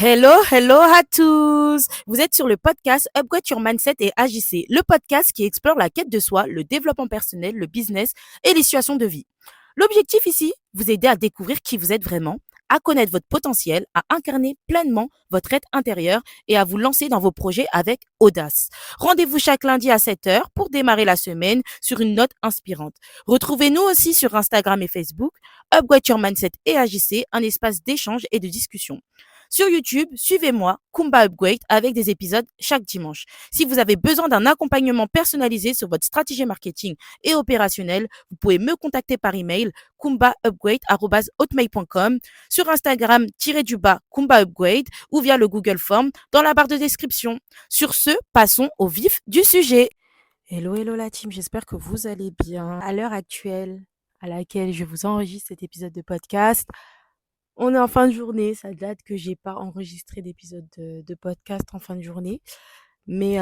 Hello, hello à tous! Vous êtes sur le podcast Upgrade Your Mindset et Agissez, le podcast qui explore la quête de soi, le développement personnel, le business et les situations de vie. L'objectif ici, vous aider à découvrir qui vous êtes vraiment, à connaître votre potentiel, à incarner pleinement votre être intérieur et à vous lancer dans vos projets avec audace. Rendez-vous chaque lundi à 7 heures pour démarrer la semaine sur une note inspirante. Retrouvez-nous aussi sur Instagram et Facebook, Upgrade Your Mindset et Agissez, un espace d'échange et de discussion. Sur YouTube, suivez-moi, Kumba Upgrade, avec des épisodes chaque dimanche. Si vous avez besoin d'un accompagnement personnalisé sur votre stratégie marketing et opérationnelle, vous pouvez me contacter par email kumbaupgrade@hotmail.com, sur Instagram Kumba Upgrade ou via le Google Form dans la barre de description. Sur ce, passons au vif du sujet. Hello, hello la team, j'espère que vous allez bien. À l'heure actuelle à laquelle je vous enregistre cet épisode de podcast, on est en fin de journée, ça date que j'ai pas enregistré d'épisode de podcast en fin de journée, mais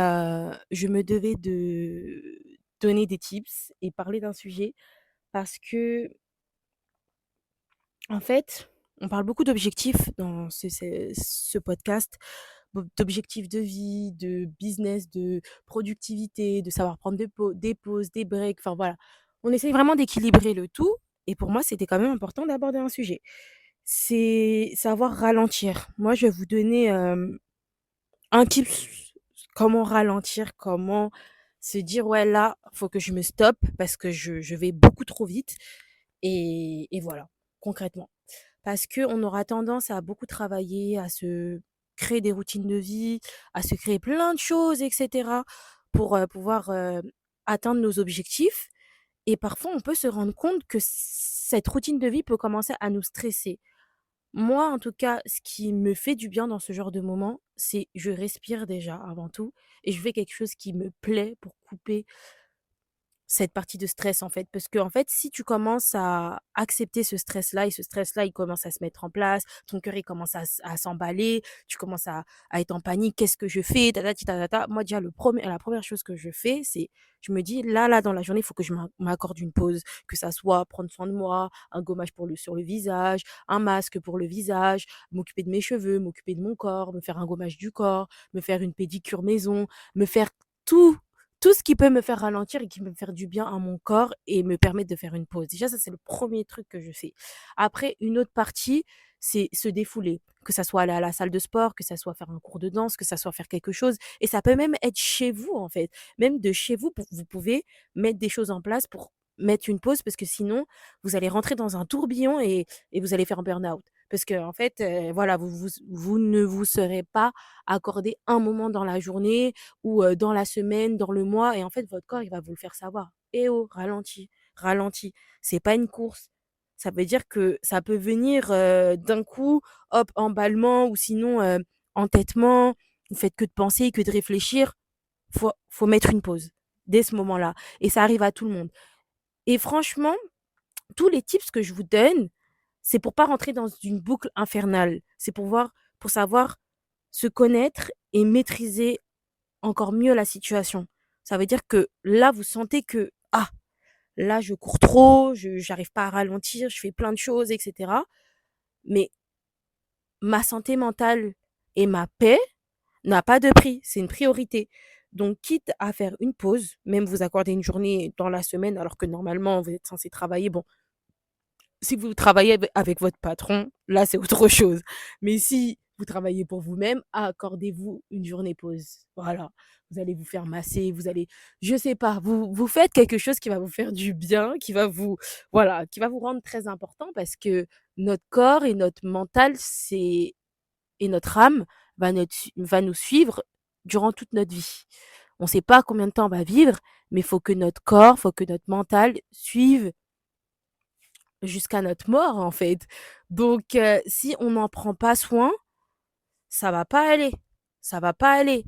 je me devais de donner des tips et parler d'un sujet parce que, en fait, on parle beaucoup d'objectifs dans ce podcast, d'objectifs de vie, de business, de productivité, de savoir prendre des pauses, des breaks, enfin voilà. On essaye vraiment d'équilibrer le tout et pour moi, c'était quand même important d'aborder un sujet. C'est savoir ralentir. Moi, je vais vous donner, un tips, comment ralentir, comment se dire: «Ouais, là, faut que je me stoppe parce que je vais beaucoup trop vite» et voilà, concrètement. Parce qu'on aura tendance à beaucoup travailler, à se créer des routines de vie, à se créer plein de choses et cetera pour, pouvoir, atteindre nos objectifs et parfois on peut se rendre compte que cette routine de vie peut commencer à nous stresser. Moi, en tout cas, ce qui me fait du bien dans ce genre de moment, c'est je respire déjà avant tout et je fais quelque chose qui me plaît pour couper cette partie de stress, en fait. Parce que en fait, si tu commences à accepter ce stress-là et ce stress-là, il commence à se mettre en place, ton cœur, il commence à s'emballer, tu commences à être en panique: «Qu'est-ce que je fais? Tatati tatata». Moi, déjà, la première chose que je fais, c'est je me dis: «Là, dans la journée, il faut que je m'accorde une pause». Que ça soit prendre soin de moi, un gommage sur le visage, un masque pour le visage, m'occuper de mes cheveux, m'occuper de mon corps, me faire un gommage du corps, me faire une pédicure maison, me faire tout tout ce qui peut me faire ralentir et qui peut me faire du bien à mon corps et me permettre de faire une pause. Déjà, ça, c'est le premier truc que je fais. Après, une autre partie, c'est se défouler. Que ça soit aller à la salle de sport, que ça soit faire un cours de danse, que ça soit faire quelque chose. Et ça peut même être chez vous, en fait. Même de chez vous, vous pouvez mettre des choses en place pour mettre une pause parce que sinon, vous allez rentrer dans un tourbillon et vous allez faire un burn-out. Parce que, en fait, voilà, vous ne vous serez pas accordé un moment dans la journée ou dans la semaine, dans le mois et en fait, votre corps, il va vous le faire savoir: «Eh oh, ralentis, ralentis». C'est pas une course. Ça veut dire que ça peut venir, d'un coup, hop, emballement ou sinon, entêtement. Vous faites que de penser, que de réfléchir. Faut mettre une pause, dès ce moment-là et ça arrive à tout le monde et franchement, tous les tips que je vous donne, c'est pour pas rentrer dans une boucle infernale. C'est pour savoir se connaître et maîtriser encore mieux la situation. Ça veut dire que là, vous sentez que: «Ah, là, je cours trop, je j'arrive pas à ralentir, je fais plein de choses et cetera». Mais ma santé mentale et ma paix n'a pas de prix, c'est une priorité. Donc quitte à faire une pause, même vous accorder une journée dans la semaine alors que normalement vous êtes censé travailler, bon, si vous travaillez avec votre patron, là, c'est autre chose. Mais si vous travaillez pour vous-même, accordez-vous une journée pause. Voilà. Vous allez vous faire masser, vous allez, je sais pas, vous faites quelque chose qui va vous faire du bien, qui va vous, voilà, qui va vous rendre très important parce que notre corps et notre mental, c'est, et notre âme va nous suivre durant toute notre vie. On ne sait pas combien de temps on va vivre, mais il faut que notre corps, faut que notre mental suive jusqu'à notre mort, en fait. Donc si on n'en prend pas soin, ça va pas aller, ça va pas aller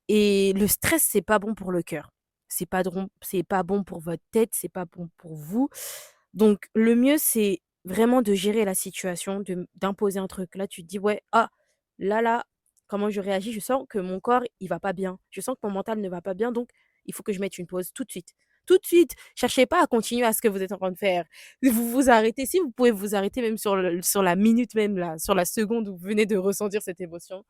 et le stress, c'est pas bon pour le cœur. C'est pas bon pour votre tête, c'est pas bon pour vous. Donc le mieux, c'est vraiment de gérer la situation, d'imposer un truc. Là, tu te dis: «Ouais, ah, là, comment je réagis? Je sens que mon corps, il va pas bien. Je sens que mon mental ne va pas bien, donc il faut que je mette une pause tout de suite. tout de suite. Cherchez pas à continuer à ce que vous êtes en train de faire. Vous vous arrêtez, si vous pouvez vous arrêter même sur la minute même là, sur la seconde où vous venez de ressentir cette émotion.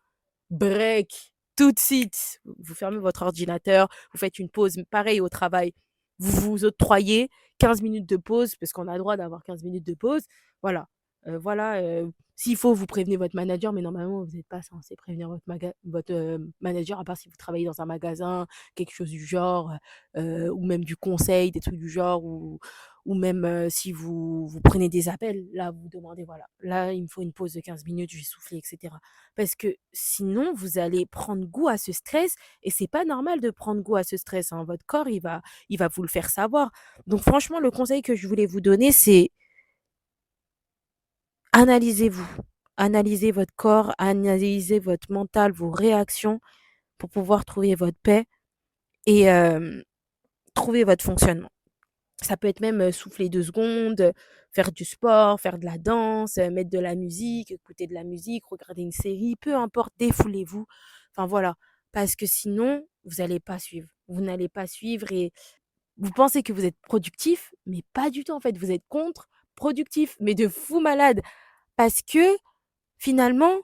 Break, tout de suite. Vous fermez votre ordinateur, vous faites une pause. Pareil au travail, vous vous octroyez 15 minutes de pause parce qu'on a le droit d'avoir 15 minutes de pause. Voilà, voilà, s'il faut, vous prévenez votre manager, mais normalement, vous n'êtes pas censé prévenir votre manager, à part si vous travaillez dans un magasin, quelque chose du genre, ou même du conseil, des trucs du genre, ou même, si vous prenez des appels, là, vous demandez: «Voilà, là, il me faut une pause de 15 minutes, je vais souffler» et cetera. Parce que sinon, vous allez prendre goût à ce stress et c'est pas normal de prendre goût à ce stress, hein. Votre corps, il va vous le faire savoir. Donc franchement, le conseil que je voulais vous donner, c'est analysez-vous. Analysez votre corps, analysez votre mental, vos réactions pour pouvoir trouver votre paix et trouver votre fonctionnement. Ça peut être même, souffler 2 secondes, faire du sport, faire de la danse, mettre de la musique, écouter de la musique, regarder une série, peu importe, défoulez-vous. Enfin voilà, parce que sinon, vous allez pas suivre. Vous n'allez pas suivre et vous pensez que vous êtes productif, mais pas du tout en fait, vous êtes contre-productif, mais de fou malade. Parce que finalement,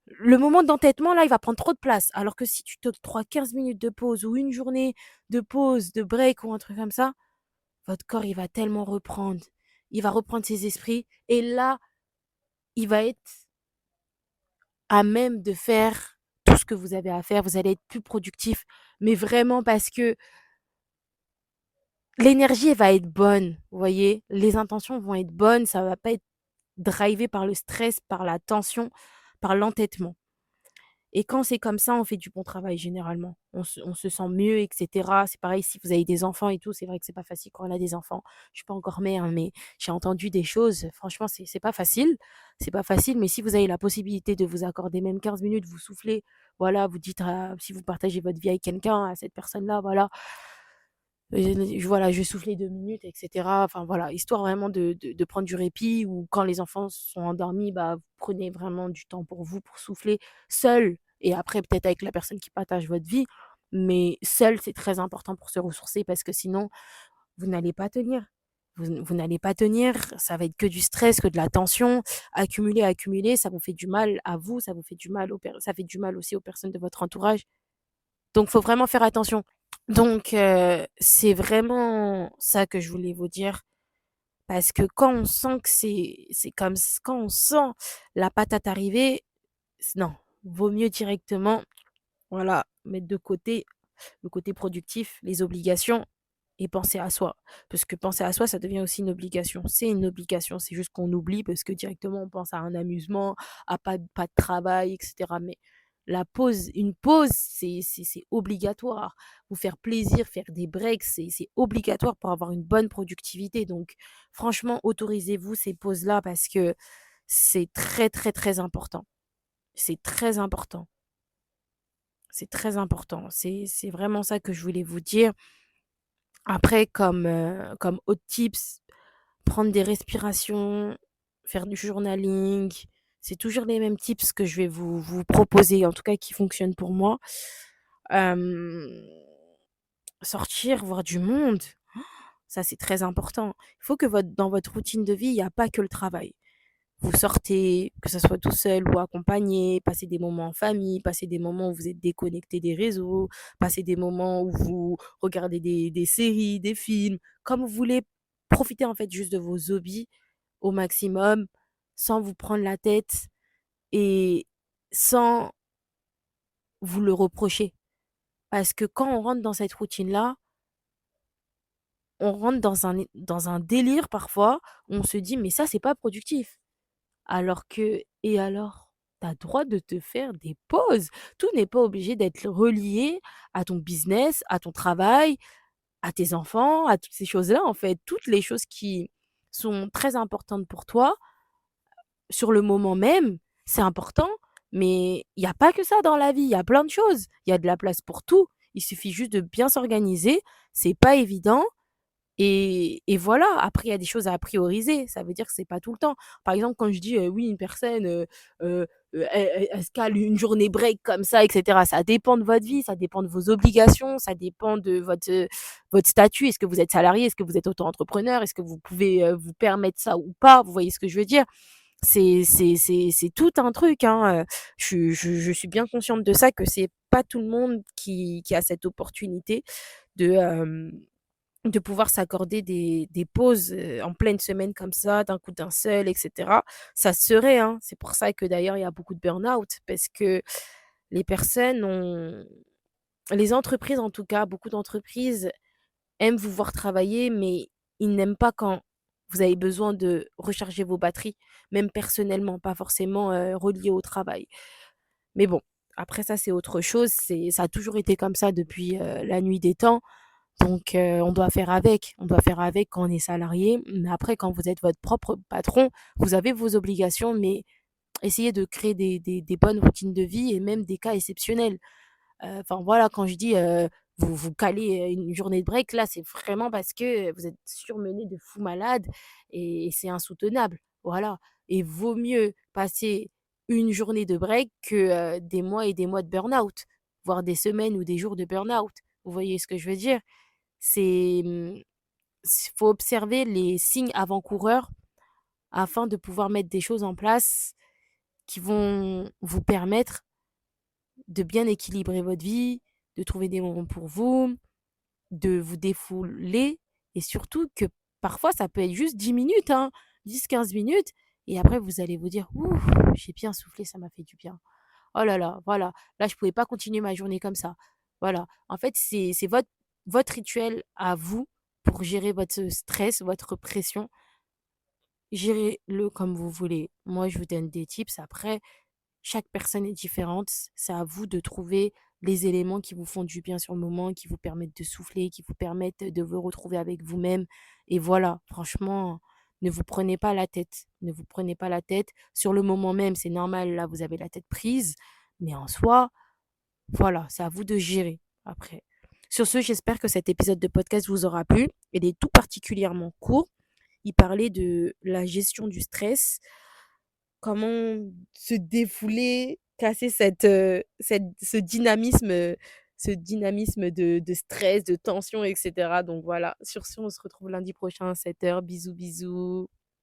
le moment d'entêtement là, il va prendre trop de place. Alors que si tu t'octroies 15 minutes de pause ou une journée de pause, de break ou un truc comme ça, votre corps, il va tellement reprendre. Il va reprendre ses esprits et là, il va être à même de faire tout ce que vous avez à faire. Vous allez être plus productif, mais vraiment parce que l'énergie, elle va être bonne, vous voyez? Les intentions vont être bonnes, ça va pas être drivé par le stress, par la tension, par l'entêtement. Et quand c'est comme ça, on fait du bon travail généralement. On se sent mieux, et cetera. C'est pareil si vous avez des enfants et tout, c'est vrai que c'est pas facile quand on a des enfants. Je suis pas encore mère, hein, mais j'ai entendu des choses, franchement, c'est pas facile. C'est pas facile, mais si vous avez la possibilité de vous accorder même 15 minutes, vous soufflez, voilà, vous dites à si vous partagez votre vie avec quelqu'un, à cette personne-là, voilà, voilà, je vais souffler 2 minutes et cetera. Enfin voilà, histoire vraiment de prendre du répit ou quand les enfants sont endormis, bah, vous prenez vraiment du temps pour vous, pour souffler seul et après peut-être avec la personne qui partage votre vie. Mais seul, c'est très important pour se ressourcer parce que sinon, vous n'allez pas tenir. Vous n'allez pas tenir, ça va être que du stress, que de la tension, accumuler, accumuler, ça vous fait du mal à vous, ça vous fait du mal ça fait du mal aussi aux personnes de votre entourage. Donc faut vraiment faire attention. Donc c'est vraiment ça que je voulais vous dire parce que quand on sent que c'est comme quand on sent la patate arriver, non, vaut mieux directement, voilà, mettre de côté le côté productif, les obligations et penser à soi. Parce que penser à soi, ça devient aussi une obligation. C'est une obligation, c'est juste qu'on oublie parce que directement on pense à un amusement, à pas de travail, et cetera. Mais la pause, une pause, c'est obligatoire. Vous faire plaisir, faire des breaks, c'est obligatoire pour avoir une bonne productivité. Donc, franchement, autorisez-vous ces pauses-là parce que c'est très, très, très important. C'est très important. C'est très important. C'est vraiment ça que je voulais vous dire. Après, comme autres tips, prendre des respirations, faire du journaling, c'est toujours les mêmes tips que je vais vous proposer, en tout cas qui fonctionnent pour moi. Hem, sortir, voir du monde, ça c'est très important. Il faut que dans votre routine de vie, il y a pas que le travail. Vous sortez, que ça soit tout seul ou accompagné, passer des moments en famille, passer des moments où vous êtes déconnecté des réseaux, passer des moments où vous regardez des séries, des films, comme vous voulez. Profitez en fait juste de vos hobbies au maximum, sans vous prendre la tête et sans vous le reprocher. Parce que quand on rentre dans cette routine-là, on rentre dans un délire parfois, où on se dit: «Mais ça, c'est pas productif». Alors que et alors? Tu as droit de te faire des pauses. Tout n'est pas obligé d'être relié à ton business, à ton travail, à tes enfants, à toutes ces choses-là, en fait. Toutes les choses qui sont très importantes pour toi, sur le moment même, c'est important, mais il y a pas que ça dans la vie, il y a plein de choses. Il y a de la place pour tout. Il suffit juste de bien s'organiser, c'est pas évident et voilà. Après, il y a des choses à prioriser. Ça veut dire que c'est pas tout le temps. Par exemple, quand je dis, oui, une personne, heu elle se cale une journée break comme ça et cetera. Ça dépend de votre vie, ça dépend de vos obligations, ça dépend de votre statut. Est-ce que vous êtes salarié? Est-ce que vous êtes auto-entrepreneur? Est-ce que vous pouvez, vous permettre ça ou pas? Vous voyez ce que je veux dire? C'est tout un truc, hein, je suis bien consciente de ça, que c'est pas tout le monde qui a cette opportunité de, de pouvoir s'accorder des pauses, en pleine semaine comme ça, d'un coup d'un seul et cetera. Ça se serait, hein. C'est pour ça que d'ailleurs il y a beaucoup de burn-out parce que les personnes ont les entreprises en tout cas, beaucoup d'entreprises aiment vous voir travailler, mais ils n'aiment pas quand vous avez besoin de recharger vos batteries, même personnellement, pas forcément, relié au travail. Mais bon, après ça, c'est autre chose, ça a toujours été comme ça depuis, la nuit des temps. Donc, on doit faire avec. On doit faire avec quand on est salarié. Mais après, quand vous êtes votre propre patron, vous avez vos obligations, mais essayez de créer des bonnes routines de vie et même des cas exceptionnels. Enfin voilà, quand je dis, vous calez, une journée de break, là, c'est vraiment parce que vous êtes surmené de fou malade et c'est insoutenable. Voilà, et vaut mieux passer une journée de break que, des mois et des mois de burn-out, voire des semaines ou des jours de burn-out. Vous voyez ce que je veux dire? C'est, faut observer les signes avant-coureurs afin de pouvoir mettre des choses en place qui vont vous permettre de bien équilibrer votre vie, de trouver des moments pour vous, de vous défouler et surtout que parfois ça peut être juste 10 minutes, hein, 10-15 minutes et après vous allez vous dire: «Ouh, j'ai bien soufflé, ça m'a fait du bien. Oh là là, voilà, là je pouvais pas continuer ma journée comme ça». Voilà, en fait, c'est votre rituel à vous pour gérer votre stress, votre pression. Gérez-le comme vous voulez. Moi, je vous donne des tips. Après, chaque personne est différente. C'est à vous de trouver les éléments qui vous font du bien sur le moment, qui vous permettent de souffler, qui vous permettent de vous retrouver avec vous-même. Et voilà, franchement, ne vous prenez pas la tête. Ne vous prenez pas la tête. Sur le moment même, c'est normal, là, vous avez la tête prise. Mais en soi, voilà, c'est à vous de gérer après. Sur ce, j'espère que cet épisode de podcast vous aura plu. Il est tout particulièrement court. Il parlait de la gestion du stress, comment se défouler, casser ce dynamisme de stress, de tension et cetera. Donc voilà, sur ce, on se retrouve lundi prochain à 7h. Bisous, bisous.